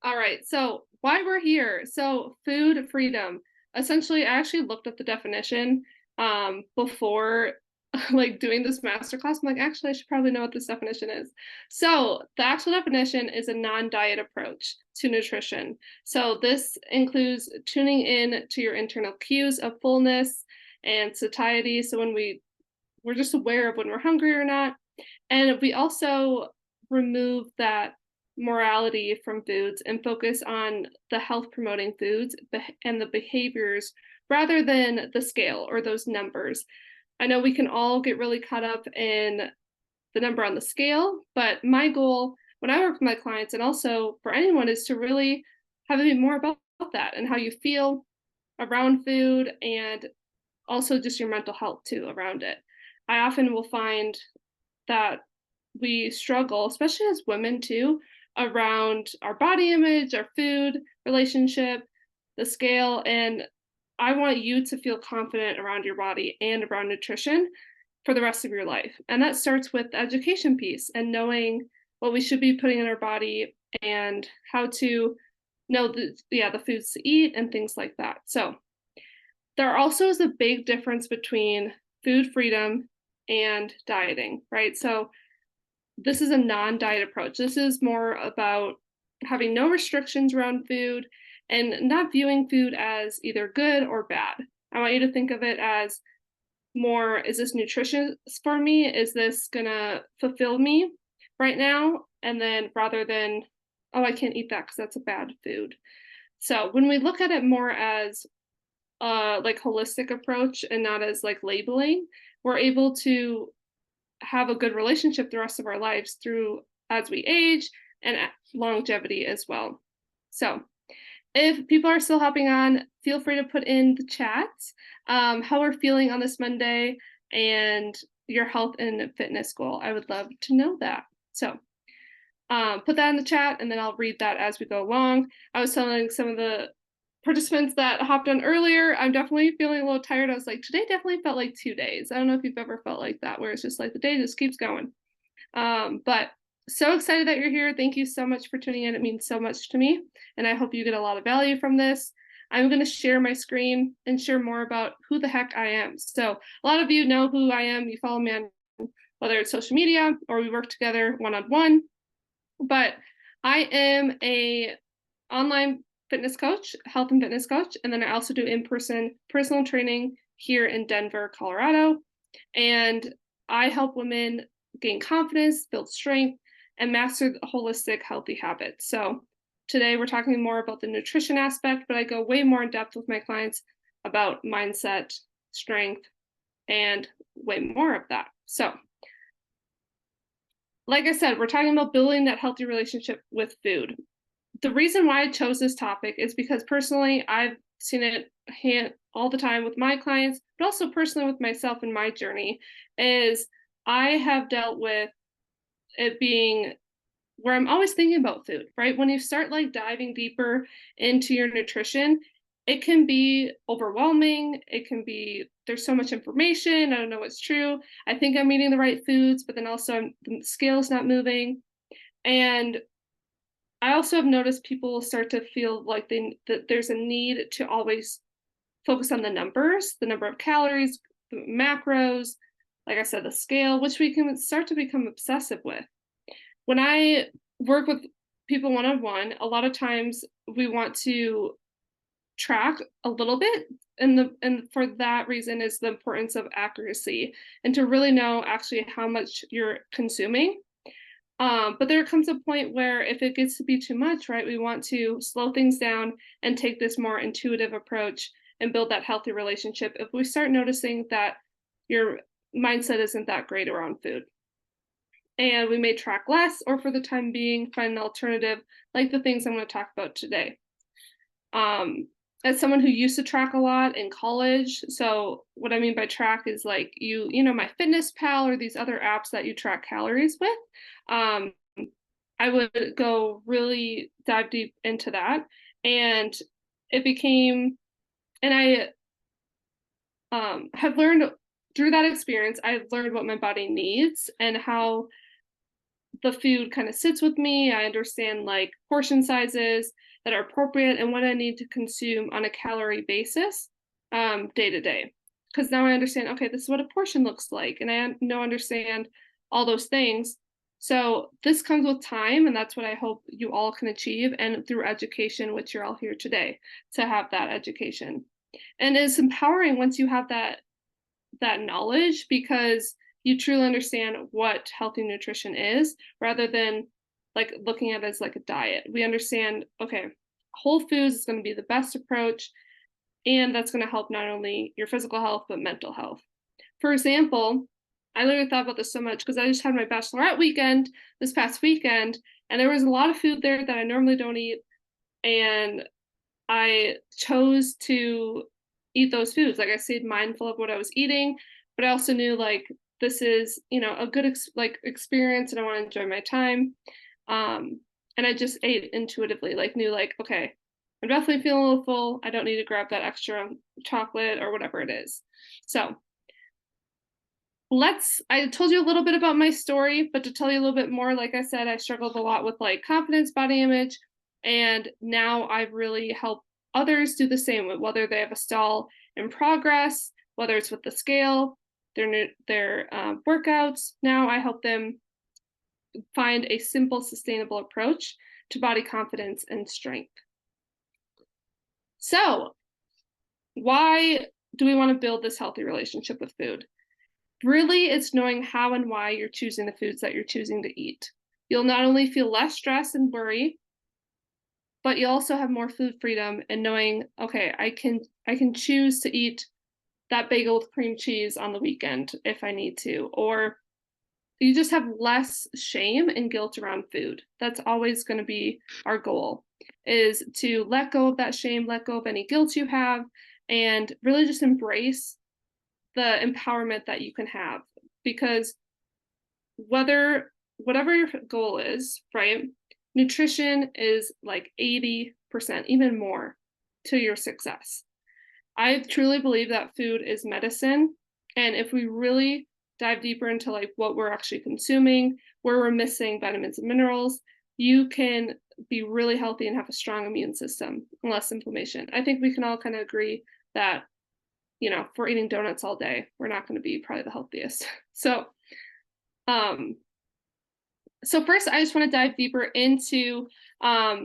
All right. So why we're here. So food freedom. Essentially, I actually looked up the definition before like doing this masterclass. I'm like, actually, I should probably know what this definition is. So the actual definition is a non-diet approach to nutrition. So this includes tuning in to your internal cues of fullness and satiety. So when we're just aware of when we're hungry or not. And we also remove that morality from foods and focus on the health promoting foods and the behaviors rather than the scale or those numbers. I know we can all get really caught up in the number on the scale, but my goal when I work with my clients and also for anyone is to really have it be more about that and how you feel around food and also just your mental health too around it. I often will find that we struggle, especially as women too, around our body image, our food relationship, the scale. And I want you to feel confident around your body and around nutrition for the rest of your life. And that starts with the education piece and knowing what we should be putting in our body and how to know the foods to eat and things like that. So there also is a big difference between food freedom and dieting, right? So this is a non-diet approach. This is more about having no restrictions around food and not viewing food as either good or bad. I want you to think of it as more, is this nutritious for me? Is this gonna fulfill me right now? And then rather than, oh, I can't eat that because that's a bad food. So when we look at it more as like holistic approach and not as like labeling, we're able to have a good relationship the rest of our lives through as we age and longevity as well. So if people are still hopping on, feel free to put in the chat how we're feeling on this Monday and your health and fitness goal. I would love to know that. So put that in the chat and then I'll read that as we go along. I was telling some of the participants that hopped on earlier, I'm definitely feeling a little tired. I was like, today definitely felt like 2 days. I don't know if you've ever felt like that, where it's just like the day just keeps going. But so excited that you're here. Thank you so much for tuning in. It means so much to me. And I hope you get a lot of value from this. I'm going to share my screen and share more about who the heck I am. So a lot of you know who I am. You follow me on whether it's social media or we work together one-on-one. But I am a online fitness coach, health and fitness coach, and then I also do in-person personal training here in Denver, Colorado. And I help women gain confidence, build strength, and master holistic healthy habits. So today we're talking more about the nutrition aspect, but I go way more in depth with my clients about mindset, strength, and way more of that. So like I said, we're talking about building that healthy relationship with food. The reason why I chose this topic is because personally, I've seen it all the time with my clients, but also personally with myself in my journey, is I have dealt with it being where I'm always thinking about food, right? When you start like diving deeper into your nutrition, it can be overwhelming. It can be, there's so much information. I don't know what's true. I think I'm eating the right foods, but then also the scale's not moving. And I also have noticed people start to feel like that there's a need to always focus on the numbers, the number of calories, the macros, like I said, the scale, which we can start to become obsessive with. When I work with people one on one, a lot of times we want to track a little bit, and for that reason is the importance of accuracy and to really know actually how much you're consuming. But there comes a point where if it gets to be too much, right, we want to slow things down and take this more intuitive approach and build that healthy relationship if we start noticing that your mindset isn't that great around food. And we may track less or for the time being find an alternative like the things I'm going to talk about today. As someone who used to track a lot in college, so what I mean by track is like you know, My Fitness Pal or these other apps that you track calories with. Um, I would go really dive deep into that, and it became, and I have learned through that experience. I've learned what my body needs and how the food kind of sits with me. I understand like portion sizes that are appropriate and what I need to consume on a calorie basis day to day. Because now I understand, okay, this is what a portion looks like. And I understand all those things. So this comes with time, and that's what I hope you all can achieve, and through education, which you're all here today to have that education. And it's empowering once you have that knowledge, because you truly understand what healthy nutrition is rather than like looking at it as like a diet. We understand, okay, whole foods is going to be the best approach, and that's going to help not only your physical health but mental health. For example, I literally thought about this so much because I just had my bachelorette weekend this past weekend, and there was a lot of food there that I normally don't eat, and I chose to eat those foods. Like I stayed mindful of what I was eating, but I also knew like this is, a good experience, and I want to enjoy my time. Um, and I just ate intuitively, like knew like, okay, I'm definitely feeling a little full. I don't need to grab that extra chocolate or whatever it is. So I told you a little bit about my story, but to tell you a little bit more, like I said, I struggled a lot with like confidence, body image, and now I've really helped others do the same, whether they have a stall in progress, whether it's with the scale, their workouts. Now I help them find a simple, sustainable approach to body confidence and strength. So, why do we want to build this healthy relationship with food? Really, it's knowing how and why you're choosing the foods that you're choosing to eat. You'll not only feel less stress and worry, but you'll also have more food freedom and knowing, okay, I can choose to eat that bagel with cream cheese on the weekend if I need to, or you just have less shame and guilt around food. That's always going to be our goal, is to let go of that shame, let go of any guilt you have, and really just embrace the empowerment that you can have. Because whatever your goal is, right? Nutrition is like 80%, even more, to your success. I truly believe that food is medicine. And if we really dive deeper into like what we're actually consuming, where we're missing vitamins and minerals, you can be really healthy and have a strong immune system and less inflammation. I think we can all kind of agree that, if we're eating donuts all day, we're not going to be probably the healthiest. Um, so first, I just want to dive deeper into a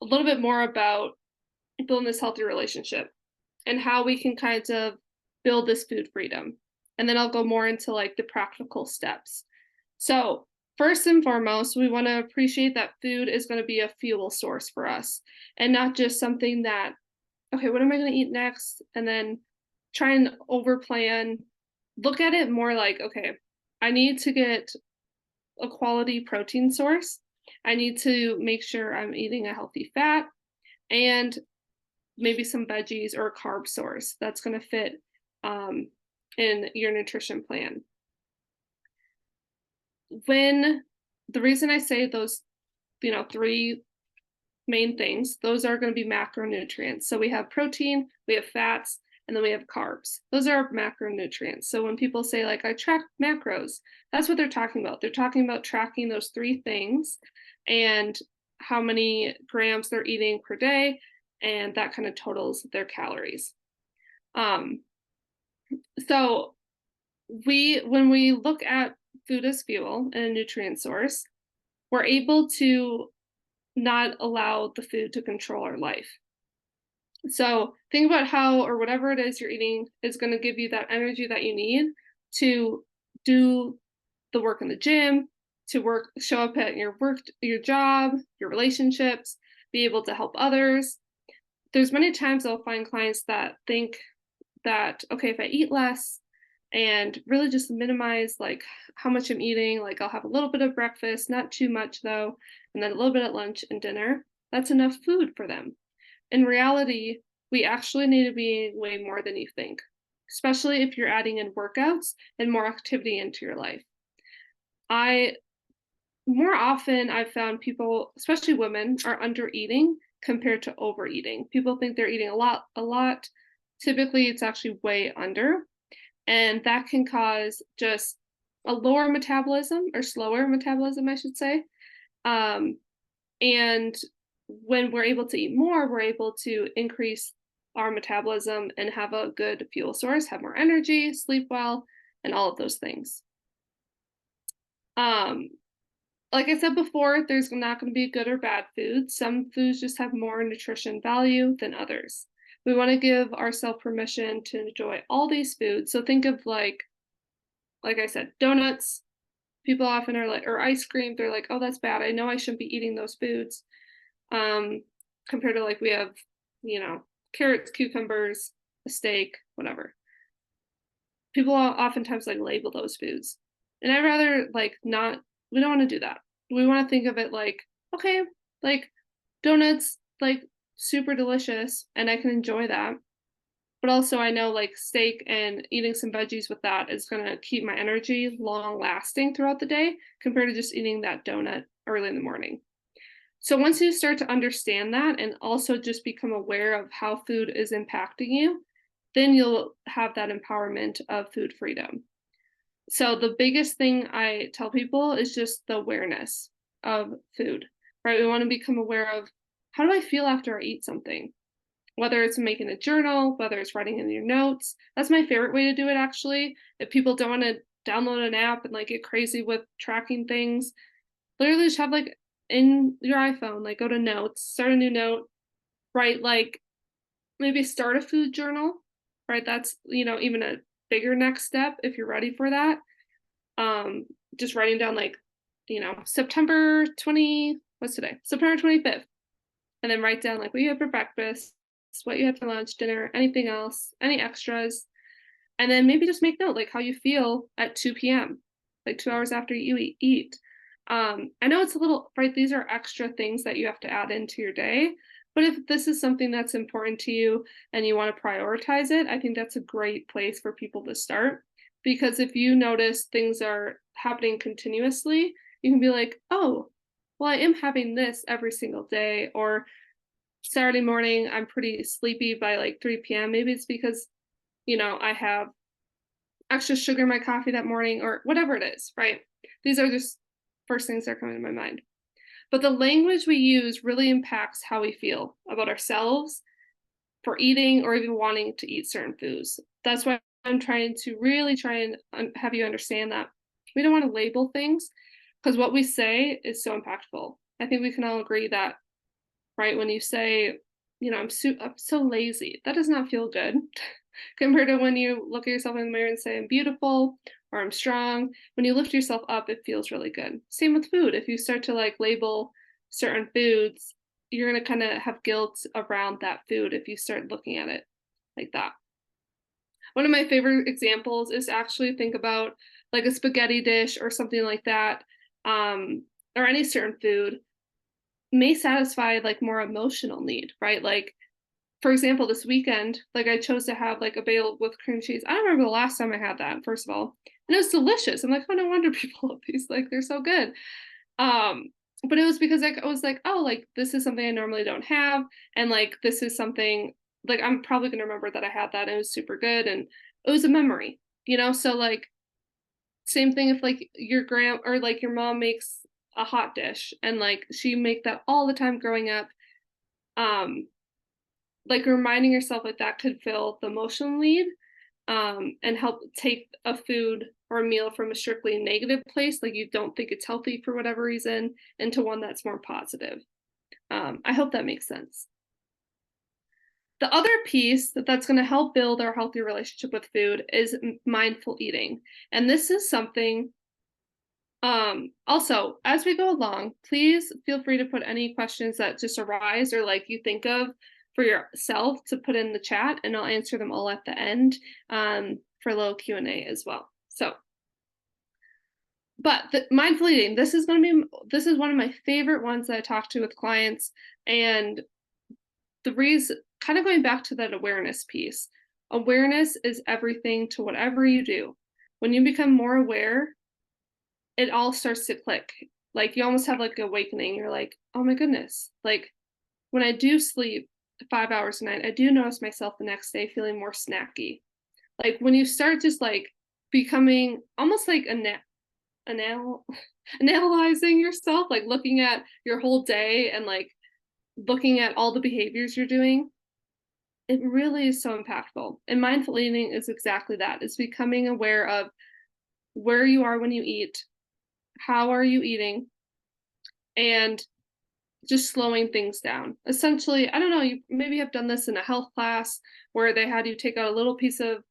little bit more about building this healthy relationship and how we can kind of build this food freedom. And then I'll go more into like the practical steps. So, first and foremost, we want to appreciate that food is going to be a fuel source for us and not just something that, okay, what am I going to eat next? And then try and overplan. Look at it more like, okay, I need to get a quality protein source. I need to make sure I'm eating a healthy fat and maybe some veggies or a carb source that's going to fit in your nutrition plan. When the reason I say those, three main things, those are going to be macronutrients. So we have protein, we have fats, and then we have carbs. Those are macronutrients. So when people say like I track macros, that's what they're talking about. They're talking about tracking those three things and how many grams they're eating per day, and that kind of totals their calories. So when we look at food as fuel and a nutrient source, we're able to not allow the food to control our life. So think about how, or whatever it is you're eating is going to give you that energy that you need to do the work in the gym, to show up at your work, your job, your relationships, be able to help others. There's many times I'll find clients that think that, okay, if I eat less and really just minimize like how much I'm eating, like I'll have a little bit of breakfast, not too much though, and then a little bit at lunch and dinner, that's enough food for them. In reality, we actually need to be eating way more than you think, especially if you're adding in workouts and more activity into your life. More often I've found people, especially women, are under eating compared to overeating. People think they're eating a lot. Typically, it's actually way under. And that can cause just a lower metabolism or slower metabolism, I should say. Um, and when we're able to eat more, we're able to increase our metabolism and have a good fuel source, have more energy, sleep well, and all of those things. Um, like I said before, there's not going to be good or bad foods. Some foods just have more nutrition value than others. We want to give ourselves permission to enjoy all these foods. So think of like I said, donuts. People often are like, or ice cream. They're like, oh, that's bad. I know I shouldn't be eating those foods. Um, Compared to like we have, carrots, cucumbers, a steak, whatever. People oftentimes like label those foods, and I'd rather like not. We don't want to do that. We want to think of it like, okay, like donuts, like super delicious, and I can enjoy that. But also, I know like steak and eating some veggies with that is going to keep my energy long lasting throughout the day compared to just eating that donut early in the morning. So once you start to understand that and also just become aware of how food is impacting you, then you'll have that empowerment of food freedom. So the biggest thing I tell people is just the awareness of food, right? We want to become aware of, how do I feel after I eat something? Whether it's making a journal, whether it's writing in your notes. That's my favorite way to do it, actually. If people don't want to download an app and like get crazy with tracking things, literally just have like in your iPhone, like go to notes, start a new note, write like maybe start a food journal, right? That's, even a bigger next step if you're ready for that. Just writing down like, September 20, what's today? September 25th. And then write down like what you had for breakfast, what you had for lunch, dinner, anything else, any extras. And then maybe just make note like how you feel at 2 p.m., like 2 hours after you eat. I know it's a little, right? These are extra things that you have to add into your day. But if this is something that's important to you and you want to prioritize it, I think that's a great place for people to start. Because if you notice things are happening continuously, you can be like, oh, well, I am having this every single day. Or Saturday morning, I'm pretty sleepy by like 3 p.m. Maybe it's because, I have extra sugar in my coffee that morning or whatever it is, right? These are just first things that are coming to my mind. But the language we use really impacts how we feel about ourselves for eating or even wanting to eat certain foods. That's why I'm trying to really try and have you understand that we don't want to label things because what we say is so impactful. I think we can all agree that, right? When you say, I'm so lazy, that does not feel good compared to when you look at yourself in the mirror and say, I'm beautiful or I'm strong. When you lift yourself up, it feels really good. Same with food. If you start to like label certain foods, you're going to kind of have guilt around that food if you start looking at it like that. One of my favorite examples is actually think about like a spaghetti dish or something like that, or any certain food may satisfy like more emotional need, right? Like, for example, this weekend, like I chose to have like a bagel with cream cheese. I don't remember the last time I had that, first of all. And it was delicious. I'm like, oh, no wonder people love these. Like, they're so good. Um, but it was because like I was like, oh, like this is something I normally don't have. And like this is something like I'm probably gonna remember that I had that and it was super good. And it was a memory, So like same thing if like your grand or like your mom makes a hot dish and like she make that all the time growing up. Like reminding yourself like that could fill the emotional need, and help take a food or a meal from a strictly negative place, like you don't think it's healthy for whatever reason, into one that's more positive. I hope that makes sense. The other piece that's going to help build our healthy relationship with food is mindful eating. And this is something, also, as we go along, please feel free to put any questions that just arise or like you think of for yourself to put in the chat, and I'll answer them all at the end, for a little Q&A as well. So, but the mindful eating, this is one of my favorite ones that I talk to with clients, and the reason, kind of going back to that awareness piece, awareness is everything to whatever you do. When you become more aware, it all starts to click. Like you almost have like an awakening. You're like, oh my goodness. Like when I do sleep 5 hours a night, I do notice myself the next day feeling more snacky. Like when you start just like becoming almost like anal analyzing yourself, like looking at your whole day and like looking at all the behaviors you're doing, it really is so impactful. And mindful eating is exactly that. It's becoming aware of where you are when you eat, how are you eating, and just slowing things down. Essentially, I don't know, you maybe have done this in a health class where they had you take out a little piece of,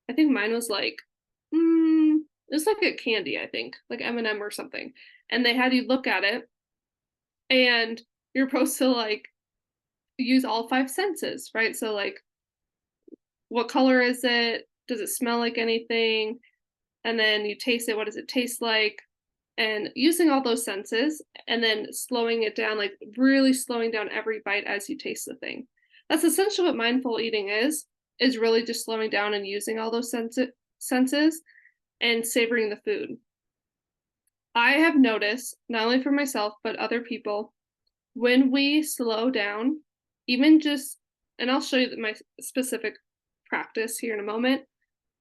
I think mine was like, it was like a candy, I think, like M&M or something. And they had you look at it and you're supposed to like use all five senses, right? So like what color is it? Does it smell like anything? And then you taste it, what does it taste like? And using all those senses and then slowing it down, like really slowing down every bite as you taste the thing. That's essentially what mindful eating is really just slowing down and using all those senses and savoring the food. I have noticed, not only for myself, but other people, when we slow down, even just, and I'll show you my specific practice here in a moment.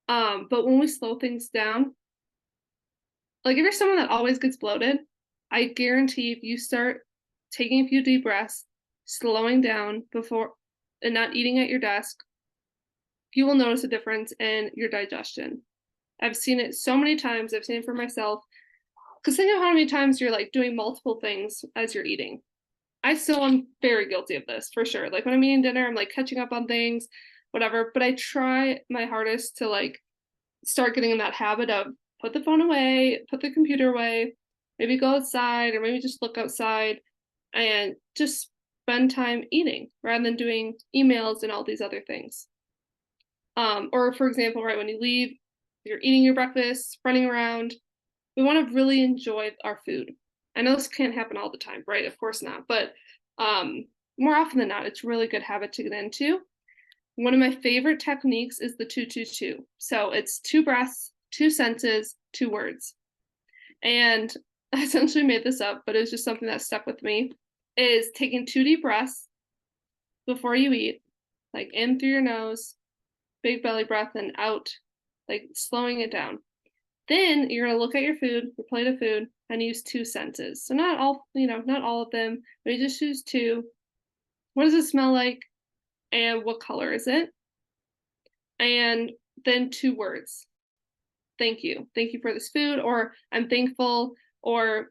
But when we slow things down, like if you're someone that always gets bloated, I guarantee if you start taking a few deep breaths, slowing down before and not eating at your desk, you will notice a difference in your digestion. I've seen it so many times. I've seen it for myself. Because think of how many times you're like doing multiple things as you're eating. I still am very guilty of this for sure. Like when I'm eating dinner, I'm like catching up on things, whatever. But I try my hardest to like start getting in that habit of put the phone away, put the computer away, maybe go outside or maybe just look outside and just spend time eating rather than doing emails and all these other things. Or for example, right when you leave, you're eating your breakfast, running around, we want to really enjoy our food. I know this can't happen all the time, right? Of course not. But more often than not, it's a really good habit to get into. One of my favorite techniques is the 2-2-2. So it's 2 breaths, 2 senses, 2 words. And I essentially made this up, but it was just something that stuck with me, is taking 2 deep breaths before you eat, like in through your nose, big belly breath, and out, like slowing it down. Then you're gonna look at your food, your plate of food, and use 2 senses. So not all, not all of them, but you just use 2. What does it smell like? And what color is it? And then 2 words. Thank you. Thank you for this food, or I'm thankful, or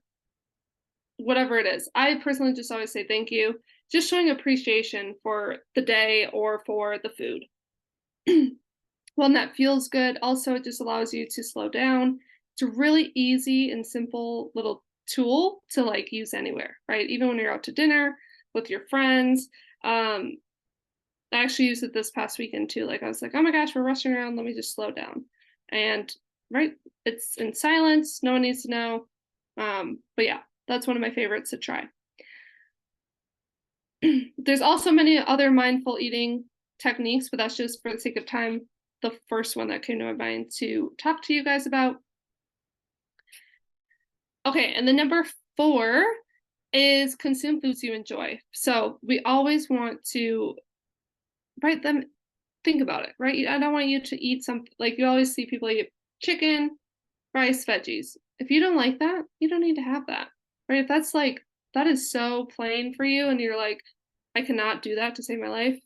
whatever it is. I personally just always say thank you, just showing appreciation for the day or for the food. One that feels good. Also, it just allows you to slow down. It's a really easy and simple little tool to like use anywhere, right? Even when you're out to dinner with your friends. I actually used it this past weekend too. Like I was like, oh my gosh, we're rushing around. Let me just slow down. And right, it's in silence. No one needs to know. But yeah, that's one of my favorites to try. There's also many other mindful eating techniques, but that's just for the sake of time, the first one that came to my mind to talk to you guys about. Okay, and the number 4 is consume foods you enjoy. So we always want to write them, think about it, right? I don't want you to eat something like you always see people eat chicken, rice, veggies. If you don't like that, you don't need to have that, right? If that's like, that is so plain for you and you're like, I cannot do that to save my life,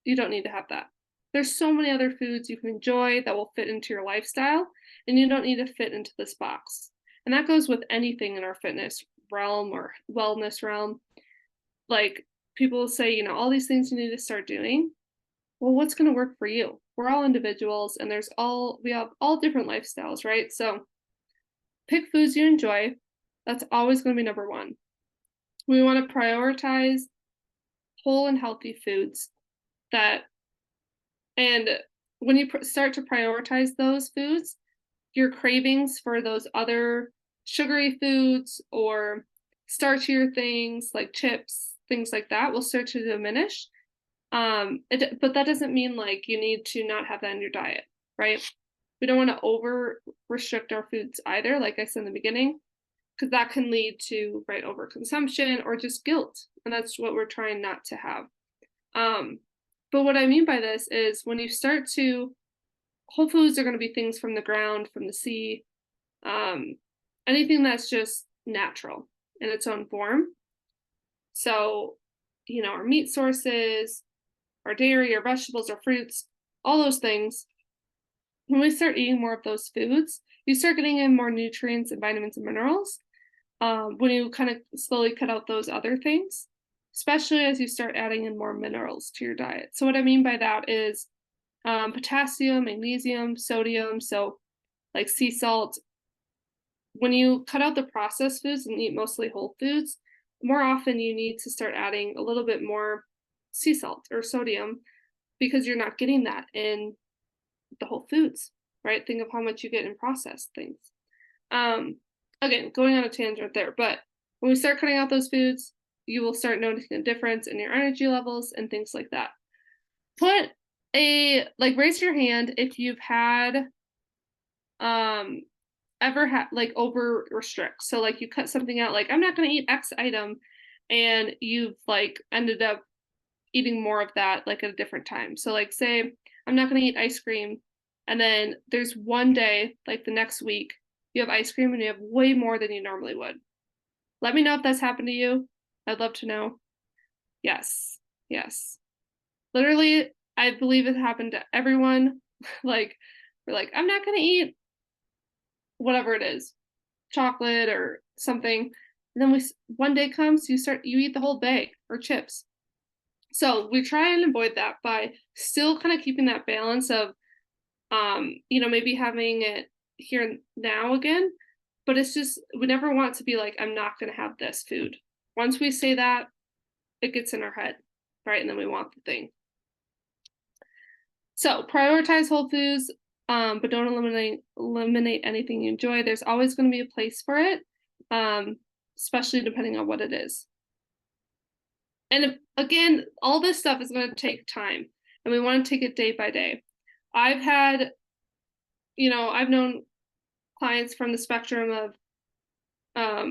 you don't need to have that. There's so many other foods you can enjoy that will fit into your lifestyle, and you don't need to fit into this box. And that goes with anything in our fitness realm or wellness realm. Like people say, all these things you need to start doing. Well, what's going to work for you? We're all individuals and we have all different lifestyles, right? So pick foods you enjoy. That's always going to be number 1. We want to prioritize whole and healthy foods and when you start to prioritize those foods, your cravings for those other sugary foods or starchier things like chips, things like that will start to diminish. But that doesn't mean like you need to not have that in your diet, right? We don't want to over restrict our foods either, like I said in the beginning, because that can lead to right overconsumption or just guilt, and that's what we're trying not to have. But what I mean by this is when you start to, whole foods are going to be things from the ground, from the sea, anything that's just natural in its own form. So, our meat sources, our dairy, our vegetables, our fruits, all those things. When we start eating more of those foods, you start getting in more nutrients and vitamins and minerals. When you kind of slowly cut out those other things, especially as you start adding in more minerals to your diet. So, what I mean by that is potassium, magnesium, sodium, so like sea salt. When you cut out the processed foods and eat mostly whole foods, more often you need to start adding a little bit more sea salt or sodium because you're not getting that in the whole foods, right? Think of how much you get in processed things. Um, Again, going on a tangent there, but when we start cutting out those foods, you will start noticing a difference in your energy levels and things like that. Raise your hand if you've had um ever had like over restrict. So like you cut something out, like I'm not going to eat X item, and you've like ended up eating more of that like at a different time. So like say I'm not going to eat ice cream, and then there's one day like the next week you have ice cream and you have way more than you normally would. Let me know if that's happened to you. I'd love to know. Yes. Yes. Literally, I believe it happened to everyone. Like we're like I'm not going to eat whatever it is, chocolate or something. And then one day comes, you eat the whole bag or chips. So we try and avoid that by still kind of keeping that balance of, maybe having it here and now again. But it's just, we never want to be like, I'm not going to have this food. Once we say that, it gets in our head, right? And then we want the thing. So prioritize whole foods, but don't eliminate anything you enjoy. There's always going to be a place for it, especially depending on what it is. And again, all this stuff is going to take time, and we want to take it day by day. I've known clients from the spectrum of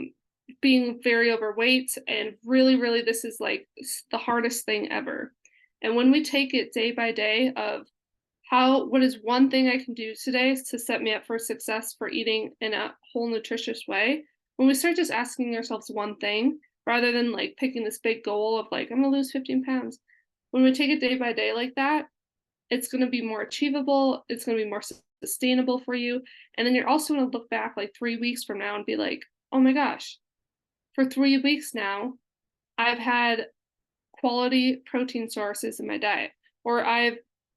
being very overweight, and really, really, this is like the hardest thing ever. And when we take it day by day of what is one thing I can do today to set me up for success for eating in a whole nutritious way, when we start just asking ourselves one thing, rather than like picking this big goal of like, I'm going to lose 15 pounds. When we take it day by day like that, it's going to be more achievable. It's going to be more sustainable for you. And then you're also going to look back like 3 weeks from now and be like, oh my gosh, for 3 weeks now, I've had quality protein sources in my diet, or I've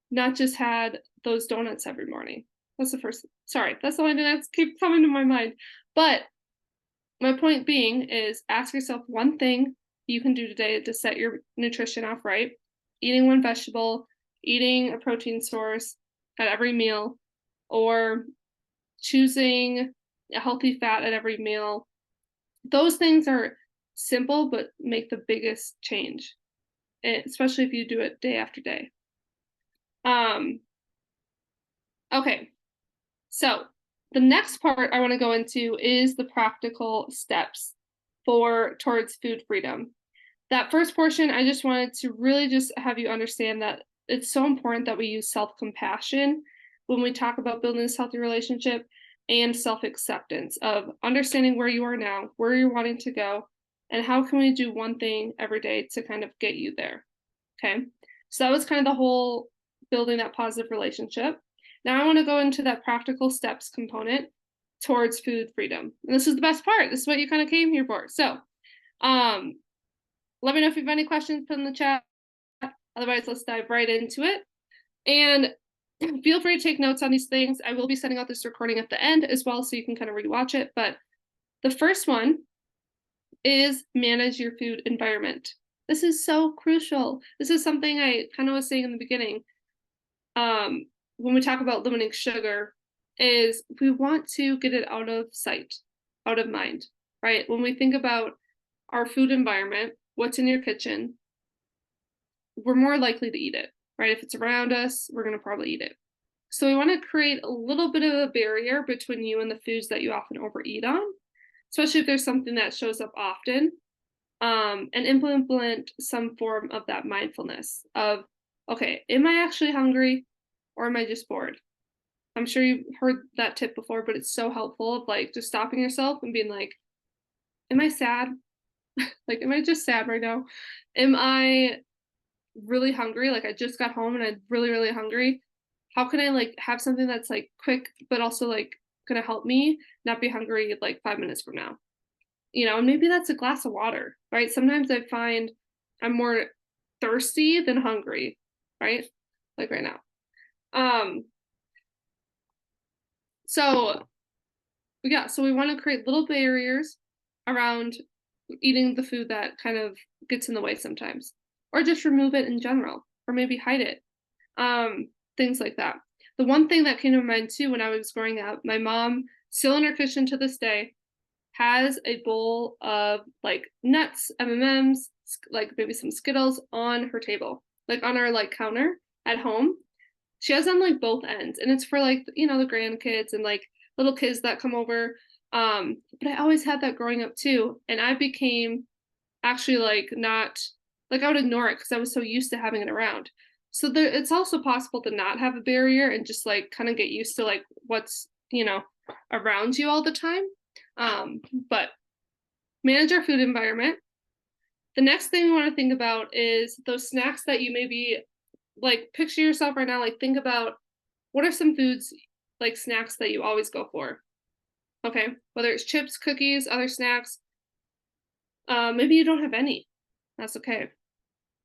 not just had those donuts every morning. That's the one that keep coming to my mind. But my point being is ask yourself one thing you can do today to set your nutrition off right. Eating one vegetable, eating a protein source at every meal, or choosing a healthy fat at every meal. Those things are simple, but make the biggest change, especially if you do it day after day. Okay, so the next part I want to go into is the practical steps towards food freedom. That first portion, I just wanted to really just have you understand that it's so important that we use self-compassion when we talk about building this healthy relationship, and self-acceptance of understanding where you are now, where you're wanting to go, and how can we do one thing every day to kind of get you there. Okay, so that was kind of the whole building that positive relationship. Now I want to go into that practical steps component towards food freedom. And this is the best part. This is what you kind of came here for. So let me know if you have any questions, put in the chat. Otherwise, let's dive right into it. And feel free to take notes on these things. I will be sending out this recording at the end as well, so you can kind of rewatch it. But the first one is manage your food environment. This is so crucial. This is something I kind of was saying in the beginning. When we talk about limiting sugar, is we want to get it out of sight, out of mind, right? When we think about our food environment, what's in your kitchen, we're more likely to eat it, right? If it's around us, we're going to probably eat it. So we want to create a little bit of a barrier between you and the foods that you often overeat on, especially if there's something that shows up often, and implement some form of that mindfulness of, okay, am I actually hungry, or am I just bored? I'm sure you've heard that tip before, but it's so helpful of like just stopping yourself and being like, am I sad? Like, am I just sad right now? Am I really hungry? Like I just got home and I'm really, really hungry. How can I like have something that's like quick, but also like gonna help me not be hungry like 5 minutes from now? And maybe that's a glass of water, right? Sometimes I find I'm more thirsty than hungry, right? Like right now. Um, so yeah, so we want to create little barriers around eating the food that kind of gets in the way sometimes, or just remove it in general, or maybe hide it. Things like that. The one thing that came to mind too when I was growing up, my mom, still in her kitchen to this day, has a bowl of like nuts, M&Ms, like maybe some Skittles on her table, like on our like counter at home. She has on like both ends, and it's for like the grandkids and like little kids that come over. But I always had that growing up too, and I became actually like not like I would ignore it because I was so used to having it around. So it's also possible to not have a barrier and just like kind of get used to like what's around you all the time. But manage our food environment. The next thing we want to think about is those snacks that you maybe like picture yourself right now, like think about what are some foods like snacks that you always go for. Okay, whether it's chips, cookies, other snacks. Maybe you don't have any. That's okay.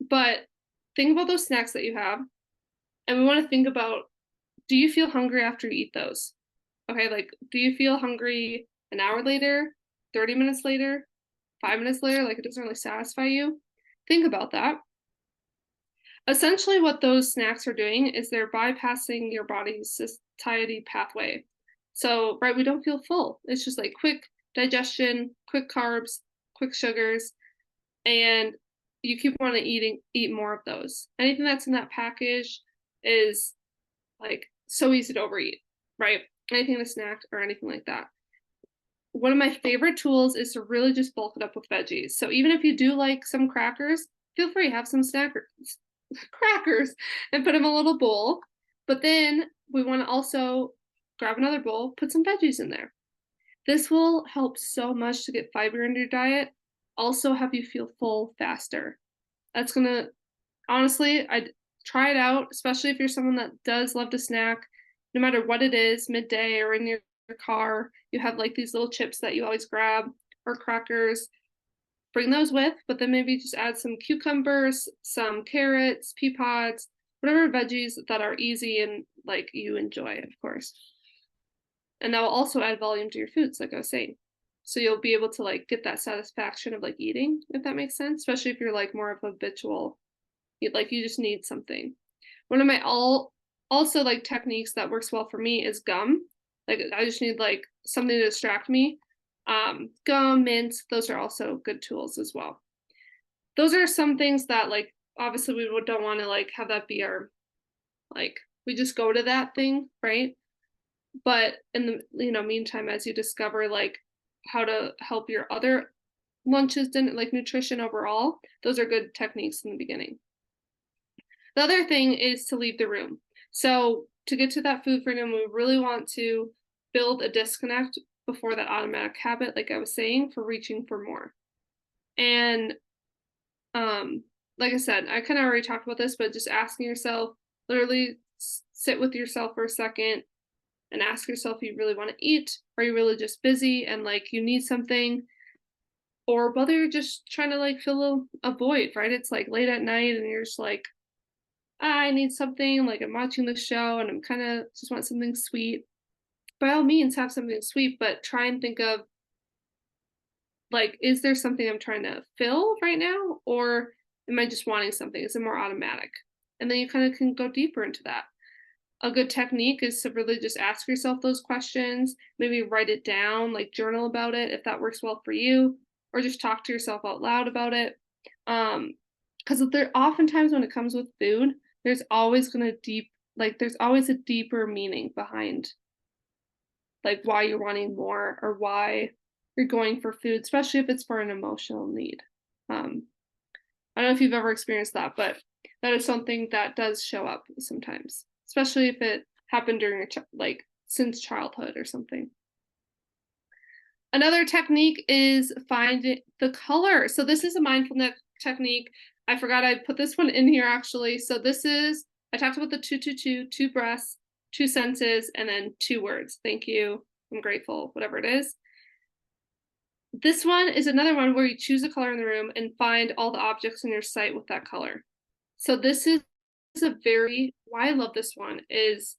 But think about those snacks that you have, and we want to think about, do you feel hungry after you eat those? Okay, like do you feel hungry an hour later, 30 minutes later, 5 minutes later, like it doesn't really satisfy you? Think about that. Essentially, what those snacks are doing is they're bypassing your body's satiety pathway. So, right, we don't feel full. It's just like quick digestion, quick carbs, quick sugars, and you keep wanting to eat more of those. Anything that's in that package is like so easy to overeat, right? Anything in a snack or anything like that. One of my favorite tools is to really just bulk it up with veggies. So even if you do like some crackers, feel free to have some crackers and put them in a little bowl. But then we want to also grab another bowl, put some veggies in there. This will help so much to get fiber into your diet, also have you feel full faster. That's gonna honestly, I'd try it out, especially if you're someone that does love to snack, no matter what it is, midday or in your car. You have like these little chips that you always grab or crackers. Bring those with, but then maybe just add some cucumbers, some carrots, pea pods, whatever veggies that are easy and like you enjoy, of course. And that will also add volume to your foods, like I was saying. So you'll be able to like get that satisfaction of like eating, if that makes sense, especially if you're like more of a habitual, like you just need something. One of my also like techniques that works well for me is gum. Like I just need like something to distract me. Gum, mint, those are also good tools as well. Those are some things that like obviously we don't want to like have that be our like we just go to that thing, right? But in the meantime, as you discover like how to help your other lunches, dinner, like nutrition overall, those are good techniques in the beginning. The other thing is to leave the room. So to get to that food freedom, we really want to build a disconnect before that automatic habit, like I was saying, for reaching for more. And like I said, I kind of already talked about this, but just asking yourself, literally sit with yourself for a second and ask yourself if you really want to eat. Are you really just busy and like you need something? Or whether you're just trying to like fill a void, right? It's like late at night and you're just like, I need something, like I'm watching the show and I'm kind of just want something sweet. By all means, have something sweet, but try and think of like, is there something I'm trying to fill right now? Or am I just wanting something? Is it more automatic? And then you kind of can go deeper into that. A good technique is to really just ask yourself those questions, maybe write it down, like journal about it if that works well for you, or just talk to yourself out loud about it. Because there oftentimes when it comes with food, there's always there's always a deeper meaning behind like why you're wanting more or why you're going for food, especially if it's for an emotional need. I don't know if you've ever experienced that, but that is something that does show up sometimes, especially if it happened during like since childhood or something. Another technique is find the color. So this is a mindfulness technique. I forgot I put this one in here actually. So this is, I talked about the 222, two breaths, two senses, and then two words. Thank you, I'm grateful, whatever it is. This one is another one where you choose a color in the room and find all the objects in your sight with that color. So this is a very, why I love this one is,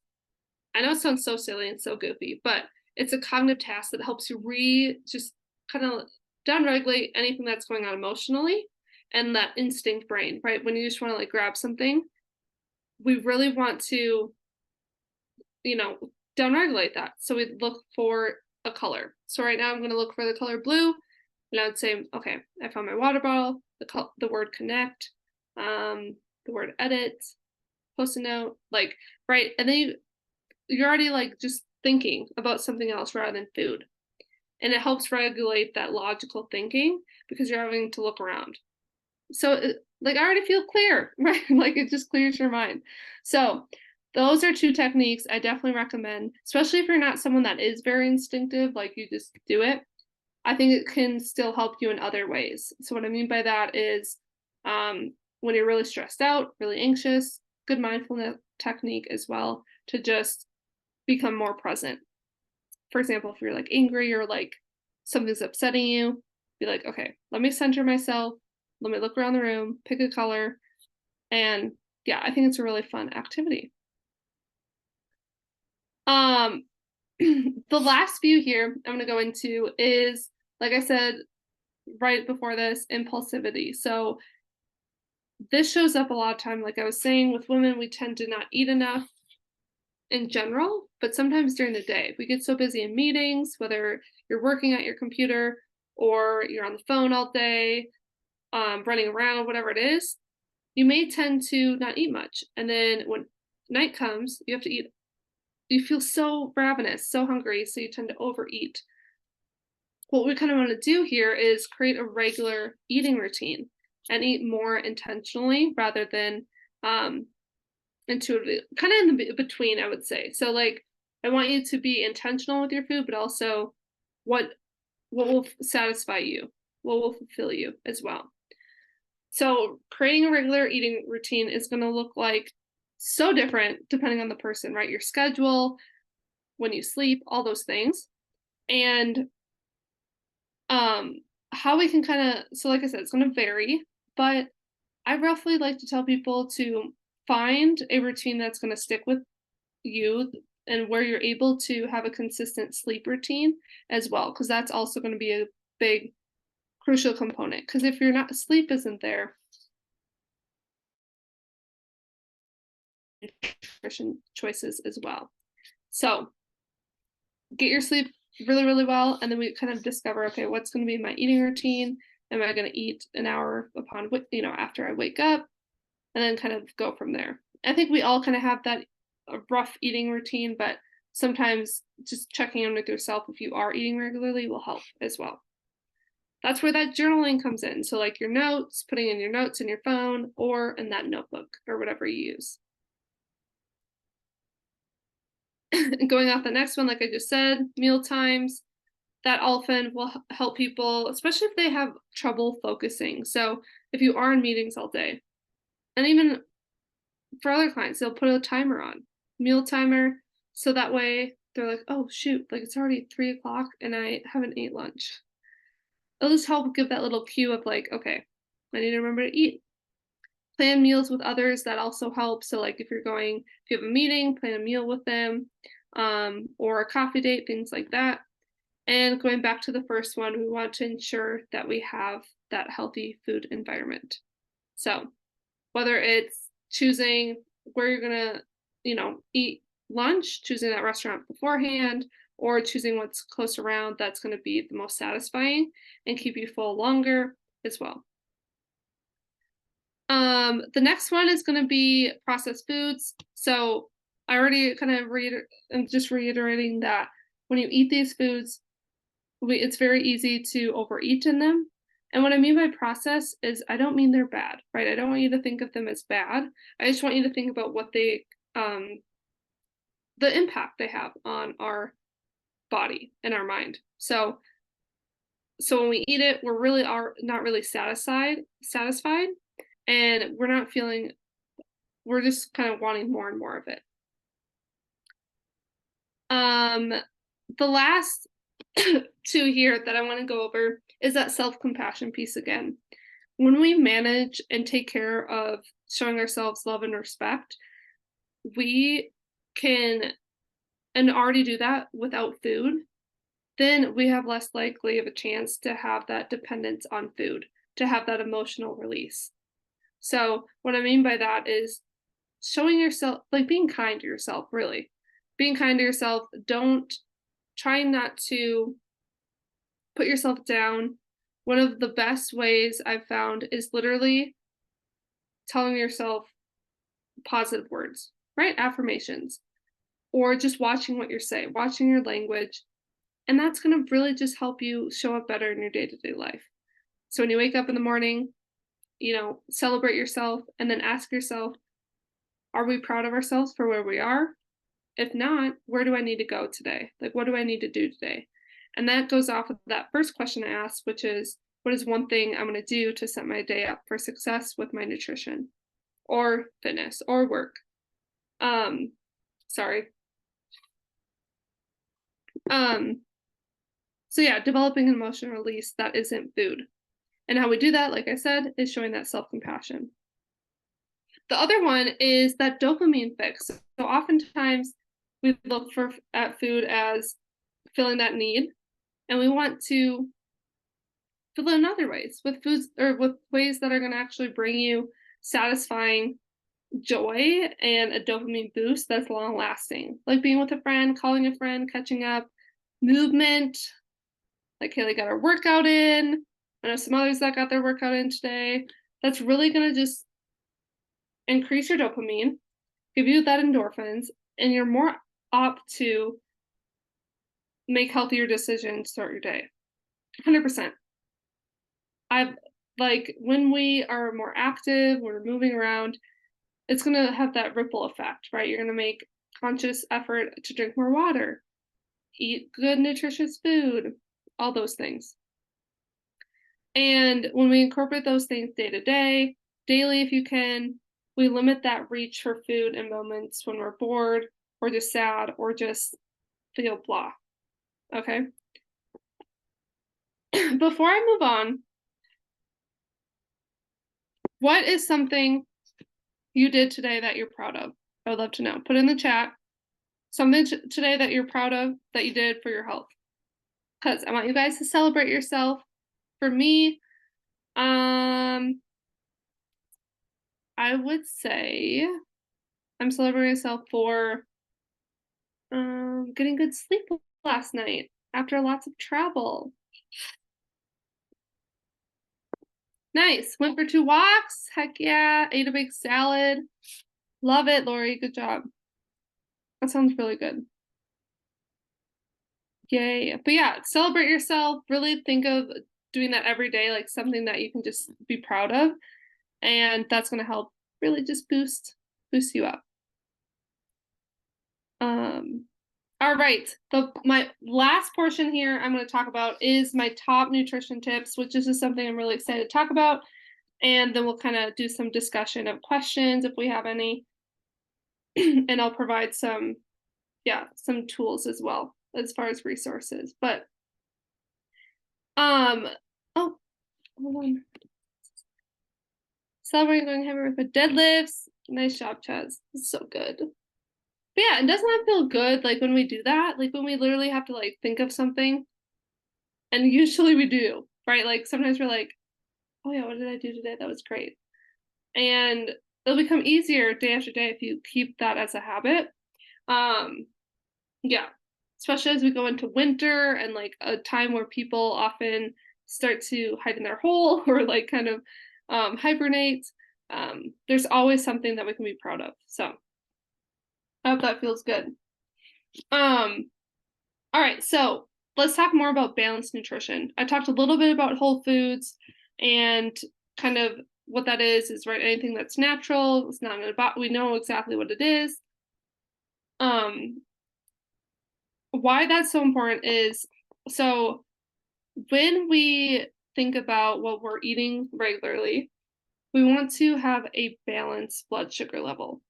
I know it sounds so silly and so goofy, but it's a cognitive task that helps you just kind of downregulate anything that's going on emotionally and that instinct brain, right? When you just want to like grab something, we really want to, downregulate that. So we look for a color. So right now I'm going to look for the color blue, and I would say, okay, I found my water bottle, the word connect, the word edit, post a note, like, right? And then you're already like just thinking about something else rather than food. And it helps regulate that logical thinking because you're having to look around. So like I already feel clear, right? Like it just clears your mind. So those are two techniques I definitely recommend, especially if you're not someone that is very instinctive, like you just do it. I think it can still help you in other ways. So what I mean by that is when you're really stressed out, really anxious, good mindfulness technique as well to just become more present. For example, if you're like angry or like something's upsetting you, be like, okay, let me center myself, let me look around the room, pick a color, and yeah, I think it's a really fun activity. Um the last few here I'm going to go into is, like I said right before this, impulsivity. So this shows up a lot of time, like I was saying, with women, we tend to not eat enough in general, but sometimes during the day. We get so busy in meetings, whether you're working at your computer or you're on the phone all day, running around, whatever it is, you may tend to not eat much. And then when night comes, you have to eat. You feel so ravenous, so hungry, so you tend to overeat. What we kind of want to do here is create a regular eating routine and eat more intentionally rather than intuitively, kind of in the between, I would say. So like I want you to be intentional with your food, but also what will satisfy you, what will fulfill you as well. So creating a regular eating routine is going to look like so different depending on the person, right? Your schedule, when you sleep, all those things. And how we can kind of, so like I said, it's going to vary, but I roughly like to tell people to find a routine that's going to stick with you and where you're able to have a consistent sleep routine as well, because that's also going to be a big crucial component, because if you're not, sleep isn't there, nutrition choices as well. So get your sleep really, really well, and then we kind of discover, okay, what's going to be my eating routine? Am I going to eat an hour upon, after I wake up? And then kind of go from there. I think we all kind of have that rough eating routine, but sometimes just checking in with yourself if you are eating regularly will help as well. That's where that journaling comes in. So like your notes, putting in your notes in your phone or in that notebook or whatever you use. Going off the next one, like I just said, meal times, that often will help people, especially if they have trouble focusing. So if you are in meetings all day, and even for other clients, they'll put a timer on, meal timer, so that way they're like, oh shoot, like it's already 3 o'clock and I haven't ate lunch. It'll just help give that little cue of like, okay, I need to remember to eat. Plan meals with others, that also helps. So like if you have a meeting, plan a meal with them, or a coffee date, things like that. And going back to the first one, we want to ensure that we have that healthy food environment. So whether it's choosing where you're gonna, eat lunch, choosing that restaurant beforehand, or choosing what's close around that's gonna be the most satisfying and keep you full longer as well. The next one is gonna be processed foods. So I already kind of I'm just reiterating that when you eat these foods, it's very easy to overeat in them. And what I mean by process is I don't mean they're bad, right? I don't want you to think of them as bad. I just want you to think about what the the impact they have on our body and our mind. So when we eat it, we're really are not really satisfied, and we're just kind of wanting more and more of it. The last two here that I want to go over is that self-compassion piece again. When we manage and take care of showing ourselves love and respect, we can and already do that without food, then we have less likely of a chance to have that dependence on food, to have that emotional release. So what I mean by that is showing yourself, like being kind to yourself, really. Being kind to yourself. Try not to put yourself down. One of the best ways I've found is literally telling yourself positive words, right? Affirmations, or just watching what you're saying, watching your language. And that's going to really just help you show up better in your day to day life. So when you wake up in the morning, celebrate yourself and then ask yourself, are we proud of ourselves for where we are? If not, where do I need to go today? Like, what do I need to do today? And that goes off of that first question I asked, which is, what is one thing I'm going to do to set my day up for success with my nutrition or fitness or work? Sorry. So yeah, developing an emotional release that isn't food. And how we do that, like I said, is showing that self-compassion. The other one is that dopamine fix. So oftentimes we look at food as filling that need, and we want to fill it in other ways with foods or with ways that are going to actually bring you satisfying joy and a dopamine boost that's long lasting, like being with a friend, calling a friend, catching up, movement. Like Kaylee got her workout in. I know some others that got their workout in today. That's really going to just increase your dopamine, give you that endorphins, and you're more apt to make healthier decisions throughout your day. 100%. When we are more active, we're moving around, it's going to have that ripple effect, right? You're going to make conscious effort to drink more water, eat good, nutritious food, all those things. And when we incorporate those things day to day, daily, if you can, we limit that reach for food in moments when we're bored or just sad or just feel blah. Okay. Before I move on, what is something you did today that you're proud of? I would love to know. Put in the chat something today that you're proud of that you did for your health. Because I want you guys to celebrate yourself. For me, I would say I'm celebrating myself for getting good sleep last night after lots of travel. Nice. Went for 2 walks. Heck yeah. Ate a big salad. Love it, Lori. Good job. That sounds really good. Yay. But yeah, celebrate yourself. Really think of doing that every day, like something that you can just be proud of. And that's going to help really just boost you up. All right. My last portion here I'm going to talk about is my top nutrition tips, which is just something I'm really excited to talk about. And then we'll kind of do some discussion of questions if we have any. And I'll provide some tools as well as far as resources. But oh, hold on. Celebrating going heavy with the deadlifts. Nice job, Chaz. It's so good. But yeah, and doesn't that feel good? Like when we do that, like when we literally have to like think of something, and usually we do, right? Like sometimes we're like, oh yeah, what did I do today? That was great. And it'll become easier day after day if you keep that as a habit. Yeah, especially as we go into winter and like a time where people often start to hide in their hole or like kind of hibernate. There's always something that we can be proud of. So I hope that feels good. All right, so let's talk more about balanced nutrition. I talked a little bit about whole foods and kind of what that is right, anything that's natural, it's not about, we know exactly what it is. why that's so important is, so when we think about what we're eating regularly, we want to have a balanced blood sugar level.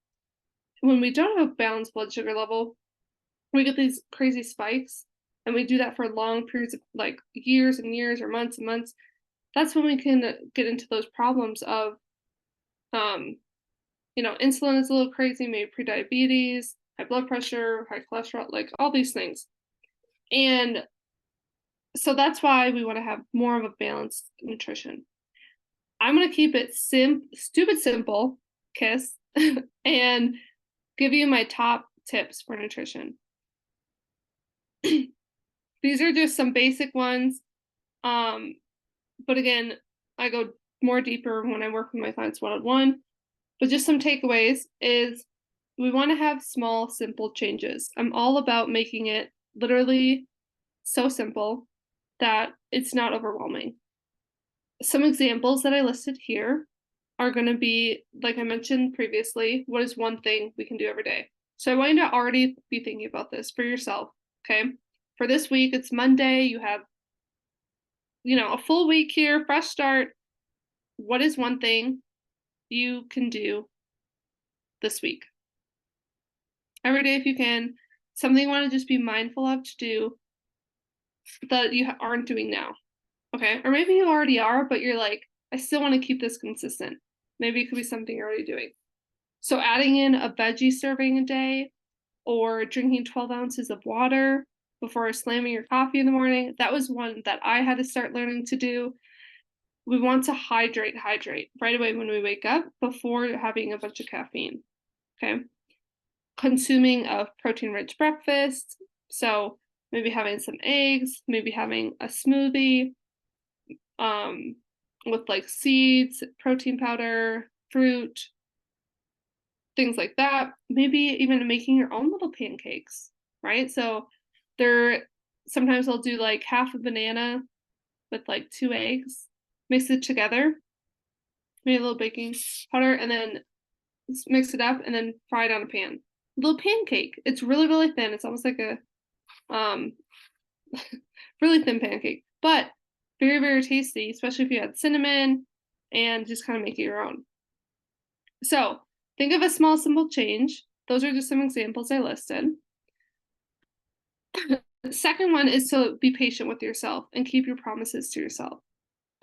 When we don't have a balanced blood sugar level, we get these crazy spikes, and we do that for long periods of like years and years or months and months. That's when we can get into those problems of, um, insulin is a little crazy, maybe prediabetes, high blood pressure, high cholesterol, like all these things. And so that's why we want to have more of a balanced nutrition. I'm going to keep it stupid simple, kiss, and give you my top tips for nutrition. These are just some basic ones. But again, I go more deeper when I work with my clients one-on-one. But just some takeaways is we want to have small, simple changes. I'm all about making it literally so simple that it's not overwhelming. Some examples that I listed here are going to be, like I mentioned previously, what is one thing we can do every day? So I want you to already be thinking about this for yourself, okay? For this week, it's Monday. You have, a full week here, fresh start. What is one thing you can do this week? Every day if you can, something you want to just be mindful of to do that you aren't doing now, okay? Or maybe you already are, but you're like, I still want to keep this consistent. Maybe it could be something you're already doing. So adding in a veggie serving a day, or drinking 12 ounces of water before slamming your coffee in the morning. That was one that I had to start learning to do. We want to hydrate right away when we wake up before having a bunch of caffeine. Okay. Consuming a protein rich breakfast. So maybe having some eggs, maybe having a smoothie with like seeds, protein powder, fruit, things like that. Maybe even making your own little pancakes, right? So sometimes I'll do like half a banana with like 2 eggs, mix it together, maybe a little baking powder, and then mix it up and then fry it on a pan. A little pancake. It's really, really thin. It's almost like a really thin pancake, but very, very tasty, especially if you add cinnamon and just kind of make it your own. So think of a small, simple change. Those are just some examples I listed. The second one is to be patient with yourself and keep your promises to yourself.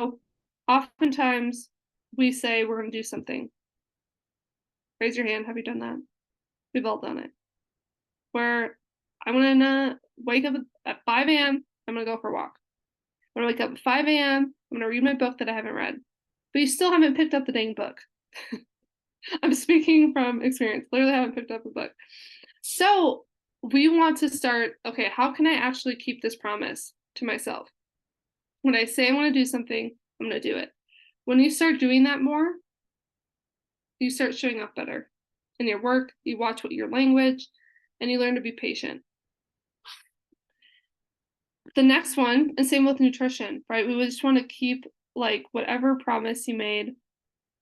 So oftentimes we say we're going to do something. Raise your hand. Have you done that? We've all done it. Where I'm going to wake up at 5 a.m. I'm going to go for a walk. I'm going to wake up at 5 a.m. I'm going to read my book that I haven't read. But you still haven't picked up the dang book. I'm speaking from experience. Literally haven't picked up a book. So we want to start, okay, how can I actually keep this promise to myself? When I say I want to do something, I'm going to do it. When you start doing that more, you start showing up better in your work, you watch what your language, and you learn to be patient. The next one, and same with nutrition, right? We just want to keep like whatever promise you made